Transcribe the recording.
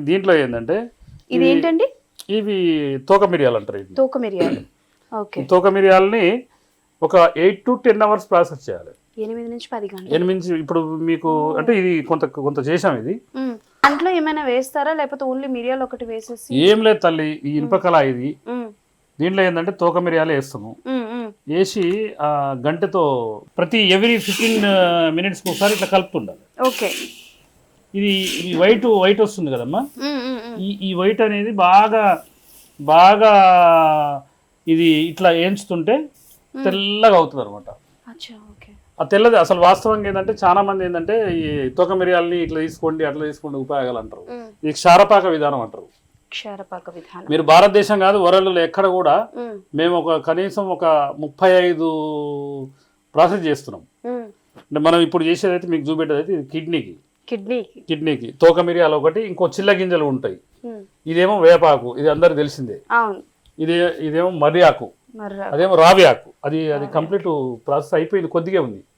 దీంట్లో ఏంటంటే ఇది ఏంటండి? ఇవి తోక మిరియాలు అంటారు. ఇది తోక మిరియాలు. ఓకే. తోక మిరియాలని ఒక 8 to 10 hours ప్రాసెస్ చేయాలి. 8 నుంచి 10 గంటలు. 8 నుంచి ఇప్పుడు మీకు అంటే ఇది కొంత చేసాం. ఇది దాంట్లో ఏమైనా వేస్తారా లేకపోతే ఓన్లీ మిరియాలు ఒకటి వేసేసి? ఏం లేదు తల్లి, ఈ ఇనుపకళ ఇది. దీంట్లో ఏంటంటే తోక మిరియాలు వేస్తాము. వేసి ఆ గంటతో ప్రతి ఎవ్రీ 15 minutes ఒకసారి ఇట్లా కలుపుతుండాలి. ఓకే. ఇది వైట్ వస్తుంది కదమ్మా, ఈ వైట్ అనేది బాగా ఇది ఇట్లా వేయించుతుంటే తెల్లగా అవుతుంది అనమాట. ఆ తెల్లది అసలు వాస్తవంగా ఏంటంటే చాలా మంది ఏంటంటే ఈ తోక మిరియాలని ఇట్లా తీసుకోండి అట్లా తీసుకోండి ఉపయోగాలు అంటారు. ఇది క్షారపాక విధానం అంటారు. క్షారపాక విధానం. మీరు భారతదేశం కాదు వరల్డ్లో ఎక్కడ కూడా మేము కనీసం ఒక 35 ప్రాసెస్ చేస్తున్నాం. అంటే మనం ఇప్పుడు చేసేదైతే మీకు చూపెట్టేదైతే ఇది కిడ్నీకి తోక మిరియాలు ఒకటి, ఇంకో చిల్ల గింజలు ఉంటాయి. ఇదేమో వేపాకు, ఇది అందరికి తెలిసిందే. ఇదేమో మర్రి ఆకు, అదేమో రావి ఆకు. అది కంప్లీట్ ప్రాసెస్ అయిపోయింది, కొద్దిగా ఉంది.